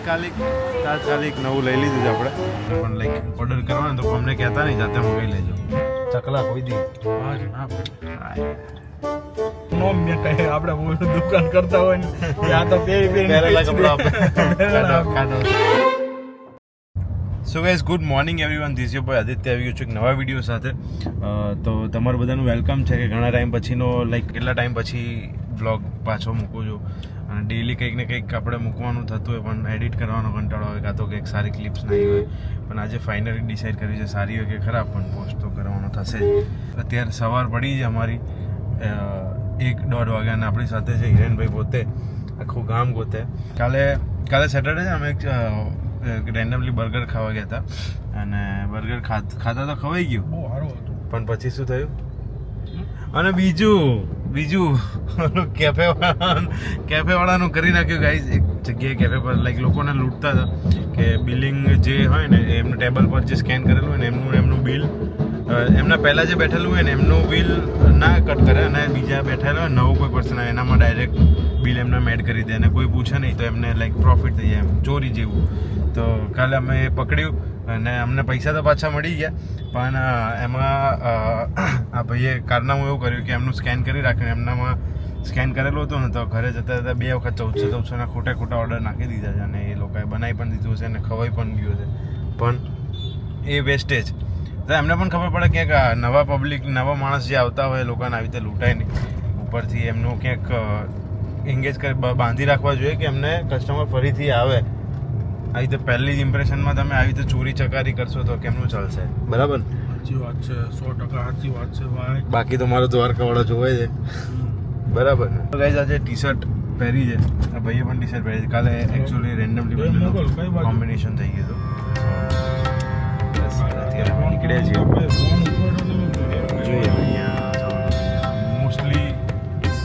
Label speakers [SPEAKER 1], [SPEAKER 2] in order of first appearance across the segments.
[SPEAKER 1] તાત્કાલિક નવું લઈ લીધું છે આપણે પણ લાઈક ઓર્ડર કરવાનું તો અમને કહેતા નહીં જાતે મંગાવી લેજો ચકલા કોઈ દી
[SPEAKER 2] આપણે દુકાન કરતા હોય ને આ તો
[SPEAKER 1] પહેરેલા કપડા so guys good morning everyone this your boy Aditya આવી ગયો છું એક નવા વિડીયો સાથે તો તમારું બધાનું વેલકમ છે કે ઘણા ટાઈમ પછીનો લાઈક કેટલા ટાઈમ પછી વ્લોગ પાછો મૂકું છું અને ડેઈલી કંઈક ને કંઈક આપણે મૂકવાનું થતું હોય પણ એડિટ કરવાનો કંટાળો હોય કાં તો કંઈક સારી ક્લિપ્સ નહીં હોય પણ આજે ફાઇનલી ડિસાઇડ કરી છે સારી હોય કે ખરાબ પણ પોસ્ટ તો કરવાનો થશે જ અત્યારે સવાર પડી છે અમારી 1-1:30 વાગ્યાને આપણી સાથે છે હિરેનભાઈ પોતે આખું ગામ ગોતે કાલે સેટરડે છે અમે રેન્ડમલી બર્ગર ખાવા ગયા હતા અને બર્ગર ખાતા તો ખવાઈ ગયું
[SPEAKER 2] બહુ સારું હતું
[SPEAKER 1] પણ પછી શું થયું અને બીજું કેફે વાળાનું કરી નાખ્યું ગાઈઝ એક જગ્યાએ કેફે પર લાઈક લોકોને લૂંટતા હતા કે બિલિંગ જે હોય ને એમનું ટેબલ પર જે સ્કેન કરેલું હોય ને એમનું બિલ એમના પહેલાં જે બેઠેલું હોય ને એમનું બિલ ના કટ કરે અને બીજા બેઠેલા હોય નવું કોઈ પર્સન આવે એનામાં ડાયરેક્ટ બિલ એમને એડ કરી દે અને કોઈ પૂછે નહીં તો એમને લાઈક પ્રોફિટ થઈ જાય એમ ચોરી જેવું તો કાલે અમે એ પકડ્યું અને અમને પૈસા તો પાછા મળી ગયા પણ એમાં આ ભાઈએ કારનામું એવું કર્યું કે એમનું સ્કેન કરી રાખ્યું એમનામાં સ્કેન કરેલું હતું ને તો ઘરે જતાં 2 વખત 1400 ખોટા ઓર્ડર નાખી દીધા છે અને એ લોકોએ બનાવી પણ દીધું છે અને ખવાઈ પણ ગયું છે પણ એ વેસ્ટેજ તો એમને પણ ખબર પડે ક્યાંક નવા માણસ જે આવતા હોય એ લોકોને આવી રીતે લૂંટાય નહીં ઉપરથી એમનું ક્યાંક એંગેજ કરી બાંધી રાખવા જોઈએ કે એમને કસ્ટમર ફરીથી આવે આવી રીતે પહેલી જ ઇમ્પ્રેશનમાં તમે આવી રીતે ચોરી ચકારી કરશો તો કેમનું ચાલશે બરાબર
[SPEAKER 2] સાચી વાત છે 100% સાચી વાત છે ભાઈ
[SPEAKER 1] બાકી તો મારો દ્વારકાવાળો જોવે છે બરાબર ને તો ગાઈઝ આજે ટી શર્ટ પહેરી છે આ ભાઈએ પણ ટી શર્ટ પહેરી છે કાલે એકચ્યુઅલી રેન્ડમલી કોમ્બિનેશન થઈ ગયું હતું અત્યારે નીકળ્યા છીએ જોઈએ અહીંયા મોસ્ટલી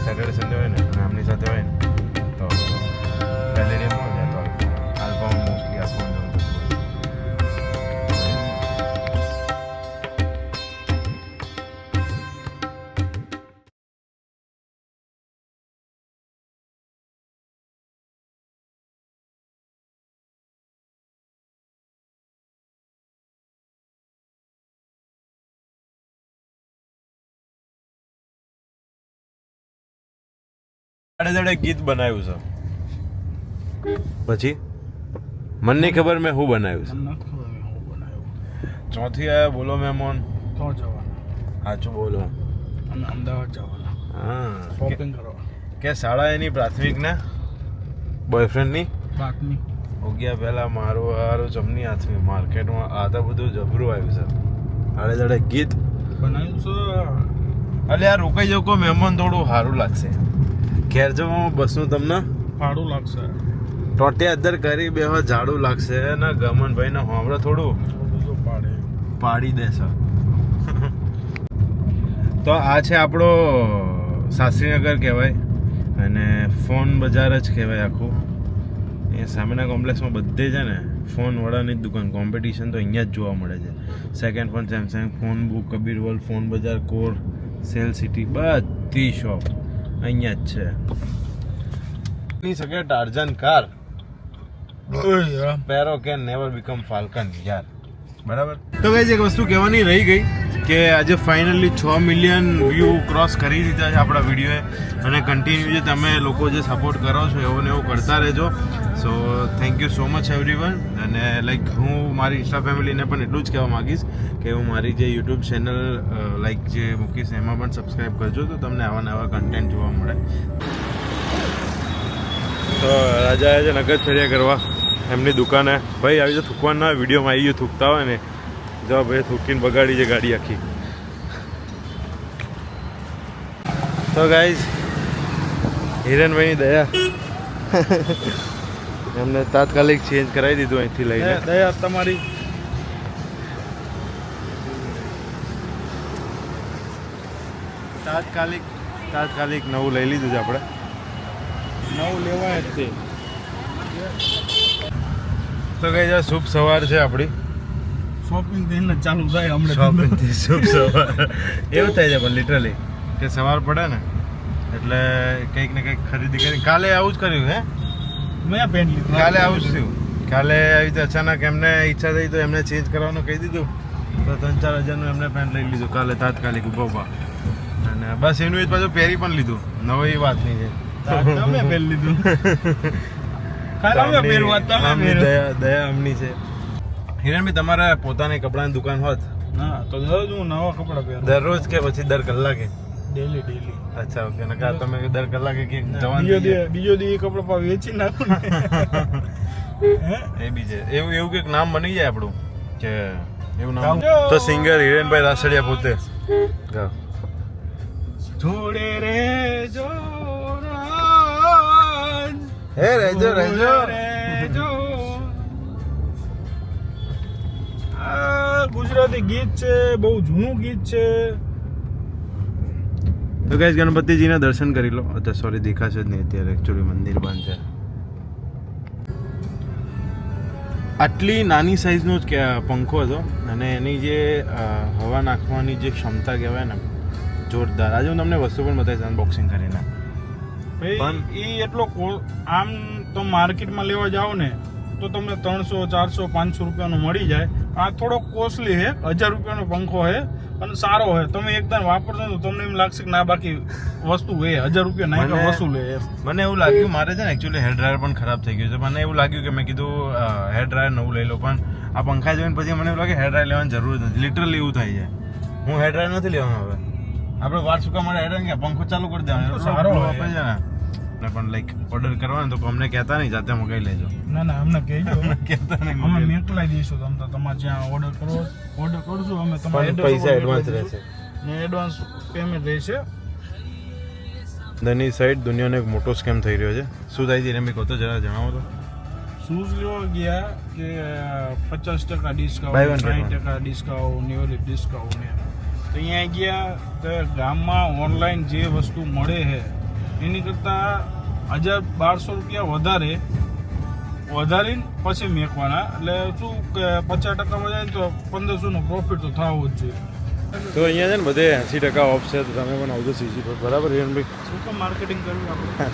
[SPEAKER 1] સેટરડે સન્ડે હોય ને અને આમની સાથે હોય ને તો ગેલેરીમાં હોય તો આલ્બામાં મોસ્ટલી આ ફોન આડે ગીત બનાવ્યું છે પછી મને નહીં ખબર મેં શું બનાવ્યું છે ચોથી આયા બોલો મહેમાન
[SPEAKER 2] તો જવાના
[SPEAKER 1] સાચું બોલો
[SPEAKER 2] અને અમદાવાદ જવાના
[SPEAKER 1] હા
[SPEAKER 2] શોપિંગ કરવા
[SPEAKER 1] કે શાળા એની પ્રાથમિકના બોયફ્રેન્ડની
[SPEAKER 2] બાતમી
[SPEAKER 1] ઉગ્યા પહેલાં મારું જમની હાથમી માર્કેટમાં આ તો બધું જબરું આવ્યું છે આડે ગીત
[SPEAKER 2] બનાવ્યું છે
[SPEAKER 1] એટલે આ રોકાઈ જાવ કોઈ મહેમાન થોડું સારું લાગશે ઘેર જવામાં બસનું તમને
[SPEAKER 2] ફાડું લાગશે
[SPEAKER 1] ટોટે અદર કરી બેહો ઝાડું લાગશે ને ગમનભાઈ ને હમણાં થોડું પાડી દેશે તો આ છે આપણો શાસ્ત્રીનગર કહેવાય અને ફોન બજાર જ કહેવાય આખું એ સામેના કોમ્પ્લેક્સમાં બધે છે ને ફોન વાળાની જ દુકાન કોમ્પિટિશન તો અહીંયા જ જોવા મળે છે second phone Samsung phone book Kabir world phone બજાર કોર સેલ સિટી બધી શોપ અહીંયા જ છે ની શકે ટાર્ઝન કાર પેરો કેન નેવર બીકમ ફાલ્કન યાર બરાબર તો ગાઈઝ એક વસ્તુ કહેવાની રહી ગઈ કે આજે ફાઇનલી 6 મિલિયન વ્યૂ ક્રોસ કરી દીધા છે આપણા વિડીયોએ અને કન્ટિન્યુ જે તમે લોકો જે સપોર્ટ કરો છો એવું ને એવું કરતા રહેજો so thank you so much everyone અને લાઈક હું મારી ઇન્સ્ટા ફેમિલીને પણ એટલું જ કહેવા માગીશ કે હું મારી જે યુટ્યુબ ચેનલ લાઈક જે મૂકીશ એમાં પણ સબસ્ક્રાઈબ કરજો તો તમને આવા નવા કન્ટેન્ટ જોવા મળે તો રાજા છે નગરચર્યા કરવા એમની દુકાને ભાઈ આવી તો થૂકવાના વિડીયોમાં આવી ગયું થૂકતા હોય ને જો ભાઈ થૂકીને બગાડી છે ગાડી આખી તો ગાઈઝ હિરેનભાઈની દયા એમને તાત્કાલિક ચેન્જ કરાવી દીધું અહીંથી લઈને
[SPEAKER 2] દયા તમારી
[SPEAKER 1] તાત્કાલિક નવું લઈ લીધું છે આપણે
[SPEAKER 2] નવું લેવાય જ તે
[SPEAKER 1] તો કઈ શુભ સવાર છે આપણી
[SPEAKER 2] શોપિંગ થઈને ચાલુ થાય હમણાં
[SPEAKER 1] શોપિંગથી શુભ સવાર એવું થાય છે પણ લિટરલી કે સવાર પડે ને એટલે કંઈક ને કંઈક ખરીદી કરી કાલે આવું જ કર્યું હે
[SPEAKER 2] મેં પેન લીધું
[SPEAKER 1] કાલે આવું જ થયું કાલે આવી રીતે અચાનક એમને ઈચ્છા થઈ તો એમને ચેન્જ કરવાનું કહી દીધું તો 3-4 હજારનું એમને પેન્ટ લઈ લીધું કાલે તાત્કાલિક ઉભા અને બસ એનું એ જ પાછું પહેરી પણ લીધું નવી વાત નહીં છે
[SPEAKER 2] તમે પહેરી લીધું ખાલી અમે પહેરવા તમે
[SPEAKER 1] આમની
[SPEAKER 2] પહેરો
[SPEAKER 1] દયા અમની છે હિરણભાઈ તમારે પોતાની કપડાની દુકાન હોત
[SPEAKER 2] ના તો દરરોજ હું નવા કપડાં પહેરું
[SPEAKER 1] દરરોજ કે પછી દર કલાકે
[SPEAKER 2] ડેલી
[SPEAKER 1] અચ્છા ઓકે નકા તમે દર કલાકે કે
[SPEAKER 2] બીજો દી એ કપડાં પાછા વેચી નાખું ને હે?
[SPEAKER 1] એ બી છે એવું કંઈક નામ બની જાય આપણું કે એવું નામ
[SPEAKER 2] ગાઓ.
[SPEAKER 1] તો સિંગર હિરેનભાઈ રાસડિયા પોતે ગાઓ.
[SPEAKER 2] જોડે રેજો રાજ,
[SPEAKER 1] હે રહેજો રહેજો
[SPEAKER 2] રેજો. આ ગુજરાતી ગીત છે, બહુ જૂનું ગીત છે.
[SPEAKER 1] તો ગાઈસ ગણપતિજીના દર્શન કરી લો અચ્છા સોરી દેખાશે જ નહીં અત્યારે એકચ્યુઅલી મંદિર બંધ છે આટલી નાની સાઈઝનો જ પંખો હતો અને એની જે હવા નાખવાની જે ક્ષમતા કહેવાય ને જોરદાર આજે હું તમને વસ્તુ પણ બતાવીશ અનબોક્સિંગ કરીને
[SPEAKER 2] ભાઈ એ એટલો આમ તો માર્કેટમાં લેવા જાઓ ને તો તમને 300 400 500 રૂપિયાનો મળી જાય આ થોડો કોસ્ટલી છે 1000 રૂપિયાનો પંખો છે અને સારો છે તમે એકદમ વાપરશો તો તમને એમ લાગશે કે ના બાકી વસ્તુ એ 1000 રૂપિયા નાખ્યા વસૂલ છે
[SPEAKER 1] મને એવું લાગ્યું મારે છે ને એકચ્યુઅલી હેર ડ્રાયર પણ ખરાબ થઈ ગયું છે મને એવું લાગ્યું કે મેં કીધું હેર ડ્રાયર નવું લઈ લો પણ આ પંખા જોઈને પછી મને એવું લાગે હેર ડ્રાયર લેવાની જરૂર જ નથી લિટરલી એવું થાય છે હું હેર ડ્રાયર નથી લેવાનું હવે આપણે વાર સુકા માટે હેર ડ્રાયર પંખો ચાલુ કરી દેવાનો
[SPEAKER 2] સારો
[SPEAKER 1] આપે છે ને પણ લાઈક ઓર્ડર કરવાનો તો અમને કહેતા નહીં જાતે મગાવી લેજો
[SPEAKER 2] ના અમને કહેજો
[SPEAKER 1] કહેતા નહીં
[SPEAKER 2] અમે મેકલાઈ દઈશું તમે તમારે જ્યાં ઓર્ડર કરશું અમે તમારે
[SPEAKER 1] પૈસા એડવાન્સ રહેશે
[SPEAKER 2] ને એડવાન્સ પેમેન્ટ રહેશે
[SPEAKER 1] ધની સાઈડ દુનિયાનો એક મોટો સ્કેમ થઈ રહ્યો છે શું થાય છે એમ કહો તો જરા જણાવો તો
[SPEAKER 2] શૂઝ લેવા ગયા કે 50%
[SPEAKER 1] Buy
[SPEAKER 2] discount
[SPEAKER 1] one, get one.
[SPEAKER 2] 60% discount nearly discount ને તો અહીંયા ગયા તો ગામમાં ઓનલાઈન જે વસ્તુ મળે છે એની કરતાં 1000-1200 રૂપિયા વધારીને પછી મેકવાના એટલે શું કે 50% જાય ને તો 1500 નો પ્રોફિટ તો થવો જ જોઈએ
[SPEAKER 1] તો અહીંયા છે ને બધે 80% ઓફ છે તો તમે પણ આવજો સીજી પર બરાબર હિરણભાઈ
[SPEAKER 2] શું કામ માર્કેટિંગ કરવી આપણે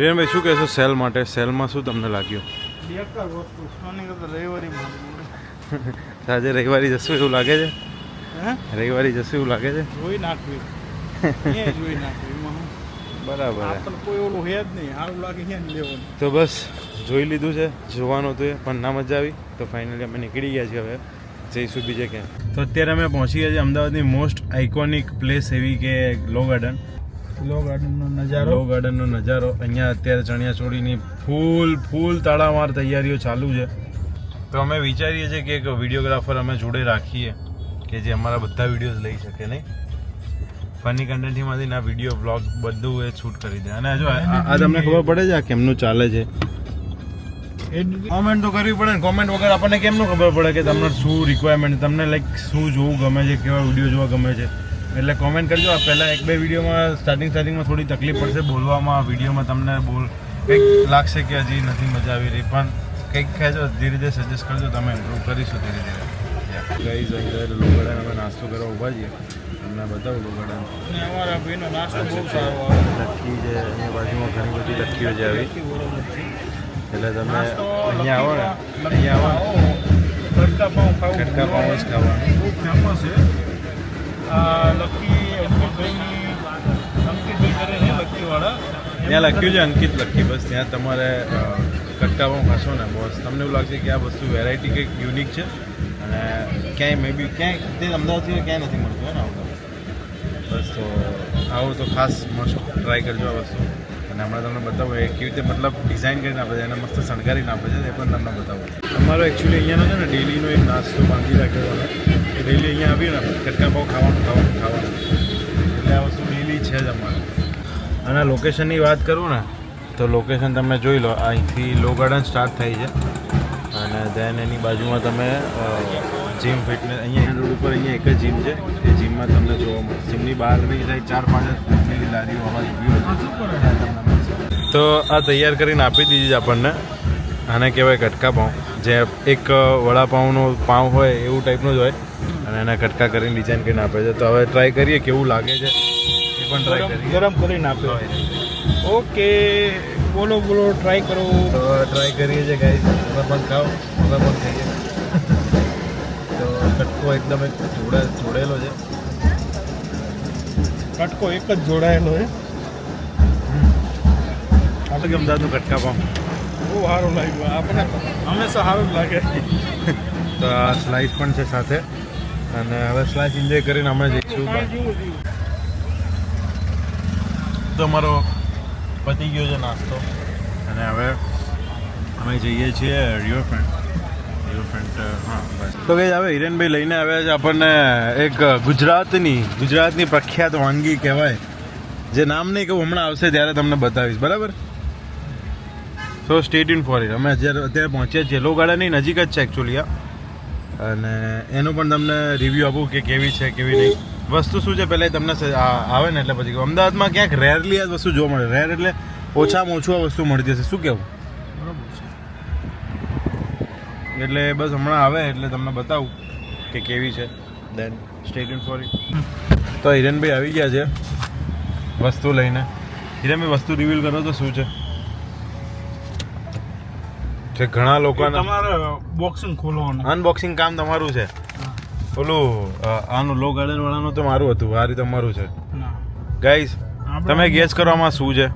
[SPEAKER 1] હિરણભાઈ શું કહેશો સેલ માટે સેલમાં શું તમને લાગ્યું
[SPEAKER 2] બેકાર વસ્તુ આની કરતાં રવિવારી માનવું
[SPEAKER 1] આજે રવિવારી જશું એવું લાગે છે
[SPEAKER 2] હે
[SPEAKER 1] રવિવારી જશું એવું લાગે છે
[SPEAKER 2] જોઈ નાખવી એ જોઈ નાખવી એમાં હું
[SPEAKER 1] બરાબર
[SPEAKER 2] આપણને કોઈ ઓલું હે જ નહીં સારું લાગે ક્યાં લેવાનું
[SPEAKER 1] તો બસ જોઈ લીધું છે જોવાનું હતું એ પણ ના મજા આવી તો ફાઇનલી અમે નીકળી ગયા છીએ હવે જઈશું બીજે ક્યાં તો અત્યારે અમે પહોંચી ગયા છીએ અમદાવાદની મોસ્ટ આઇકોનિક પ્લેસ એવી કે લો ગાર્ડન
[SPEAKER 2] લો ગાર્ડનનો નજારો
[SPEAKER 1] લો ગાર્ડનનો નજારો અહીંયા અત્યારે ચણિયાચોળીની ફૂલ તાળામાર તૈયારીઓ ચાલુ છે તો અમે વિચારીએ છીએ કે એક વિડીયોગ્રાફર અમે જોડે રાખીએ કે જે અમારા બધા વિડીયોઝ લઈ શકે નહીં ફની કન્ટેન્ટમાંથી ના વિડીયો બ્લોગ બધું એ શૂટ કરી દે અને જો આ તમને ખબર પડે છે આ કેમનું ચાલે છે કોમેન્ટ તો કરવી પડે ને કોમેન્ટ વગર આપણને કેમનું ખબર પડે કે તમને શું રિક્વાયરમેન્ટ તમને લાઈક શું જોવું ગમે છે કેવા વિડીયો જોવા ગમે છે એટલે કોમેન્ટ કરજો આ પહેલાં 1-2 વિડીયોમાં સ્ટાર્ટિંગમાં થોડી તકલીફ પડશે બોલવામાં વિડીયોમાં તમને કંઈક લાગશે કે હજી નથી મજા આવી રહી પણ કંઈક કહેજો ધીરે ધીરે સજેસ્ટ કરજો તમે ઇમ્પ્રૂવ કરીશું ધીરે ધીરે ગઈ અંદર લોગડાને અમે નાસ્તો કરવા ઊભા છીએ તમને બતાવું લોગડા
[SPEAKER 2] અને અમારા ભાઈનો નાસ્તો બહુ સારો આવે
[SPEAKER 1] લક્કી છે અહીંયા બાજુમાં ઘણી બધી લક્કીઓ છે આવી એટલે તમે
[SPEAKER 2] નાસ્તો
[SPEAKER 1] અહીંયા આવો ને અહીંયા આવો
[SPEAKER 2] કટકા પાઉં ખાવું
[SPEAKER 1] કટકા પાઉં જ ખાવાનું
[SPEAKER 2] બહુ ફેમસ છે આ લકી અંકિતભાઈ કરે છે લક્કીવાળા
[SPEAKER 1] ત્યાં લખ્યું છે અંકિત લક્કી બસ ત્યાં તમારે કટકા પાઉં ખાશો ને બસ તમને એવું લાગશે કે આ વસ્તુ વેરાયટી કંઈક યુનિક છે અને ક્યાંય મે બી ક્યાંય તે અમદાવાદથી ક્યાંય નથી મળતું ને આવું બસ તો આવું તો ખાસ મસ્ત ટ્રાય કરજો આ વસ્તુ અને હમણાં તમને બતાવું એ કેવી રીતે મતલબ ડિઝાઇન કરીને આપે છે અને મસ્ત શણગારીને આપે છે એ પણ તમને બતાવું અમારો એકચ્યુઅલી અહીંયાનો છે ને ડેલીનો એક નાસ્તો બાંધી રાખ્યો છે કે ડેલી અહીંયા આવીએ ને કટકા પાઉં ખાવાનું એટલે આ વસ્તુ ડેલી છે જ અમારે અને લોકેશનની વાત કરું ને તો લોકેશન તમે જોઈ લો અહીંથી લો ગાર્ડન સ્ટાર્ટ થાય છે અને દેન એની બાજુમાં તમે જીમ ફિટનેસ અહીંયા રોડ ઉપર અહીંયા એક જ જીમ છે એ જીમમાં તમને જોવા મળે જીમની બહારની સાઈડ 4-5 ફૂટની લારીઓ અવાજ તો આ તૈયાર કરીને આપી દીધી છે આપણને આને કહેવાય કટકા પાઉં જે એક વડાપાઉંનો પાઉં હોય એવું ટાઈપનું જ હોય અને એના કટકા કરીને ડિઝાઇન કરીને આપે છે તો હવે ટ્રાય કરીએ કેવું લાગે છે એ પણ ટ્રાય કરીએ
[SPEAKER 2] ગરમ કરીને આપ્યો ઓકે બોલો બોલો ટ્રાય કરો.
[SPEAKER 1] તો ટ્રાય કરીએ છીએ ગાઈસ. તમે પણ ખાઓ, અમે પણ ખાઈએ. તો કટકો એકદમ એક જોડેલો છે.
[SPEAKER 2] કટકો એક જ જોડાયેલો છે.
[SPEAKER 1] આપણે કે અમદાવાદનું કટકા પામ
[SPEAKER 2] બહુ સારું લાગ્યું. આપણે હંમેશા સારું જ લાગે.
[SPEAKER 1] તો આ સ્લાઇસ પણ છે સાથે, અને હવે સ્લાઇસ એન્જોય કરીને અમે જઈશું. તો અમારો પતી ગયો છે નાસ્તો, અને હવે અમે જઈએ છીએ રિવરફ્રન્ટ. હા બસ. તો કઈ હવે હિરેનભાઈ લઈને આવ્યા છે આપણને એક ગુજરાતની પ્રખ્યાત વાનગી કહેવાય, જે નામ નહીં કહું, હમણાં આવશે ત્યારે તમને બતાવીશ, બરાબર? સો સ્ટે ટ્યુન ફોર ઇટ. અમે અત્યારે પહોંચ્યા છીએ. લો ગાર્ડનની નજીક જ છે એકચ્યુઅલી આ, અને એનું પણ તમને રિવ્યૂ આપું કે કેવી છે કેવી નહીં. વસ્તુ શું છે પહેલાં તમને આવે ને એટલે પછી અમદાવાદમાં ક્યાંક રેરલી આ વસ્તુ જોવા મળે. રેર એટલે ઓછામાં ઓછું આ વસ્તુ મળતી હશે, શું કહેવું?
[SPEAKER 2] બરાબર છે.
[SPEAKER 1] એટલે બસ હમણાં આવે એટલે તમને બતાવું કે કેવી છે. દેન સ્ટે ટ્યુન ફોર ઇટ. તો હિરેનભાઈ આવી ગયા છે વસ્તુ લઈને. હિરેનભાઈ વસ્તુ રિવીલ કરો તો શું છે? કે ઘણા લોકોને
[SPEAKER 2] તમારે બોક્સિંગ ખોલવાનું,
[SPEAKER 1] અનબોક્સિંગ કામ તમારું છે. ઓલું આનું લો ગાર્ડન વાળાનું તો મારું હતું, આ રીતે તમારું છે. ગાઈસ તમે ગેસ કરવામાં શું છે?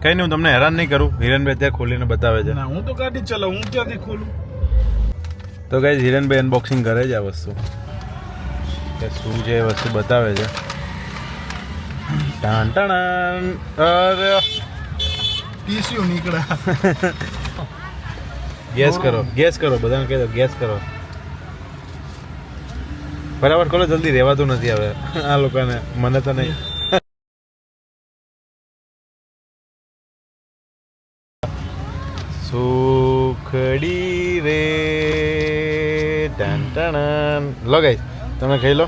[SPEAKER 1] કઈ નહીં, હું તમને હેરાન નહીં કરું. હિરેનભાઈ ત્યાં ખોલીને બતાવે છે.
[SPEAKER 2] હું તો ગાડી ચલાવું, હું ક્યાંથી ખોલું?
[SPEAKER 1] તો ગાઈસ હિરેનભાઈ અનબોક્સિંગ કરે છે આ વસ્તુ, કે શું છે એ વસ્તુ બતાવે છે. ટાણ ટાણ. અરે
[SPEAKER 2] ટીસ્યુ નીકળ્યા.
[SPEAKER 1] ગેસ કરો, બધાને કહી દો ગેસ કરો. બરાબર ખોલો, જલ્દી રહેવાતું નથી હવે આ લોકોને, મને તો નહીં. સુખડી રે ટન. લો ગાઈસ તમે ખાઈ લો.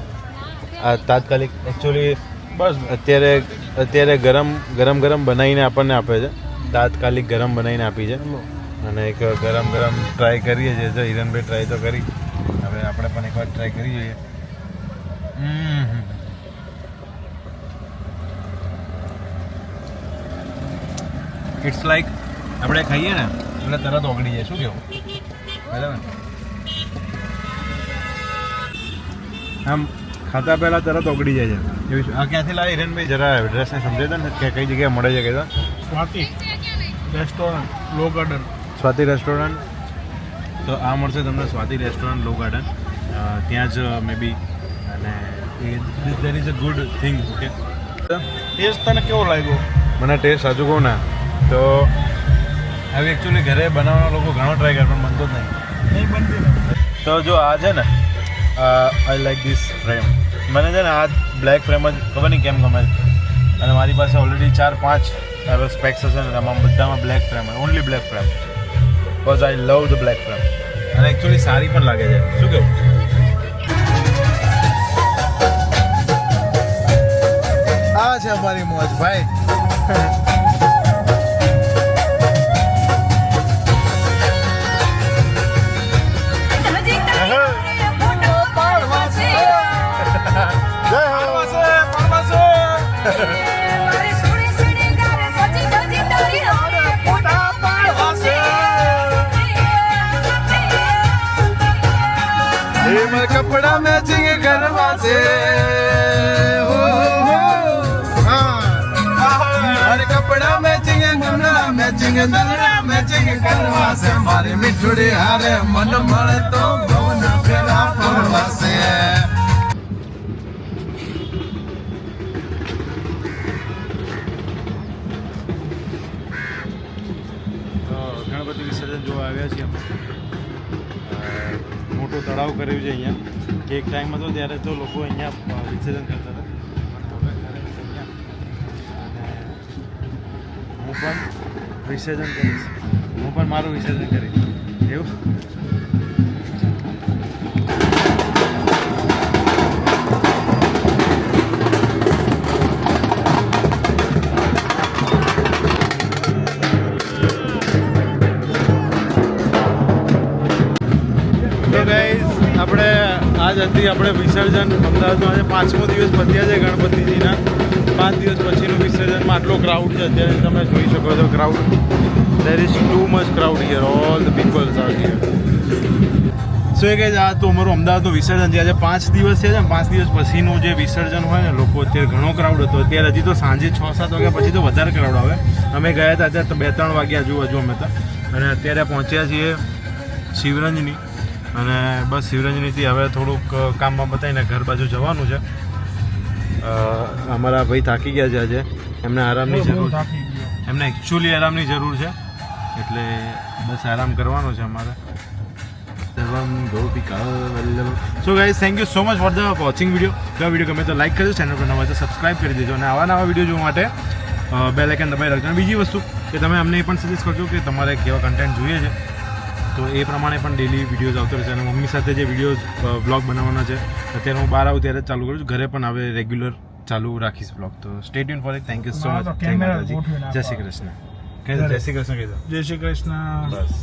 [SPEAKER 1] આ તાત્કાલિક એકચ્યુઅલી
[SPEAKER 2] બસ
[SPEAKER 1] અત્યારે ગરમ બનાવીને આપણને આપે છે. તાત્કાલિક ગરમ બનાવીને આપી છે, અને એક ગરમ ટ્રાય કરીએ છીએ. જો હિરેનભાઈ ટ્રાય તો કરી, હવે આપણે પણ એકવાર ટ્રાય કરી જોઈએ. ઇટ્સ લાઈક આપણે ખાઈએ ને એટલે તરત ઓગળી જાય, શું કેવું? બરાબર. આમ ખાતા પહેલા તરત ઓગળી જાય છે એવી. આ ક્યાંથી લાવી હિરેનભાઈ? જરા એડ્રેસને સમજાવતા ને કે કઈ જગ્યાએ મળે છે? કહેતા
[SPEAKER 2] સ્વાતિ રેસ્ટોરન્ટ, લો ગાર્ડન.
[SPEAKER 1] સ્વાતિ રેસ્ટોરન્ટ. તો આ મળશે તમને સ્વાતિ રેસ્ટોરન્ટ, લો ગાર્ડન. ત્યાં જ મે બી. અને there is a good thing. Okay,
[SPEAKER 2] test તને કેવો લાગ્યો?
[SPEAKER 1] મને ટેસ્ટ સાચું કહું ને તો હવે એકચ્યુઅલી ઘરે બનાવવાના લોકો ઘણો ટ્રાય કરે પણ બનતો જ
[SPEAKER 2] નહીં બનતી ને.
[SPEAKER 1] તો જો આ છે ને, આઈ લાઈક ધીસ ફ્રેમ. મને છે ને આ બ્લેક ફ્રેમ જ ખબર નહીં કેમ ગમે છે. અને મારી પાસે ઓલરેડી 4-5 સ્પેક્સ હશે ને, તમામ બધામાં black frame, only black frame. Because I love the black frame. અને એકચ્યુઅલી સારી પણ લાગે છે, શું કેવું? આ છે અમારી મોજ ભાઈ. કપડા મેચિંગ કરવા છે, અરે કપડા મેચિંગ કરવા છે. મારી મીઠુડી હારે મન મળે તો ભવના ફેરા પડવા છે. ગણપતિ વિસર્જન જોવા આવ્યા છીએ અમે. મોટો તળાવ કર્યું છે અહીંયા, કે એક ટાઈમ હતો ત્યારે તો લોકો અહીંયા વિસર્જન કરતા હતા, પણ હવે કરે છે અહીંયા. અને હું પણ વિસર્જન કરીશ, હું પણ મારું વિસર્જન કરીશ. એવું આપણે આજ હતી આપણે વિસર્જન અમદાવાદમાં. આજે 5મો દિવસ પત્યા છે ગણપતિજીના. 5 દિવસ પછીનું વિસર્જનમાં આટલો ક્રાઉડ છે અત્યારે તમે જોઈ શકો છો crowd there is too much crowd here all the peoples are here so એ કહે આ તો અમારું અમદાવાદનું વિસર્જન છે આજે 5 દિવસ છે ને 5 દિવસ પછીનું જે વિસર્જન હોય ને લોકો અત્યારે ઘણો ક્રાઉડ હતો અત્યારે હજી તો સાંજે 6-7 વાગ્યા પછી તો વધારે ક્રાઉડ આવે અમે ગયા હતા અત્યારે તો 2-3 વાગ્યા હજુ અમે તો અને અત્યારે પહોંચ્યા છીએ શિવરંજની અને બસ શિવરંજનીથી હવે થોડુંક કામમાં બતાવીને ઘર બાજુ જવાનું છે અમારા ભાઈ થાકી ગયા છે આજે એમને આરામની જરૂર
[SPEAKER 2] થાકી ગયો.
[SPEAKER 1] એમને એકચ્યુઅલી આરામની જરૂર છે એટલે બસ આરામ કરવાનો છે અમારે so guys thank you so much for the watching video જો આ વિડીયો ગમે તો લાઈક કરજો ચેનલ પર નવા હોય તો સબસ્ક્રાઈબ કરી દેજો અને આવા નવા વિડીયો જોવા માટે બેલ આઇકન દબાવી રાખજો અને બીજી વસ્તુ કે તમે અમને એ પણ સજેસ્ટ કરજો કે તમારે કેવા કન્ટેન્ટ જોઈએ છે તો એ પ્રમાણે પણ ડેલી વિડીયોઝ આવતો રહેશે અને મમ્મી સાથે જે વિડીયોઝ વ્લોગ બનાવવાના છે અત્યારે હું બહાર આવું ત્યારે જ ચાલુ કરું છું ઘરે પણ હવે રેગ્યુલર ચાલુ રાખીશ વ્લોગ તો stay tune four it thank you so much જય શ્રી કૃષ્ણ જય શ્રી કૃષ્ણ કહી દો
[SPEAKER 2] જય શ્રી કૃષ્ણ.
[SPEAKER 1] બસ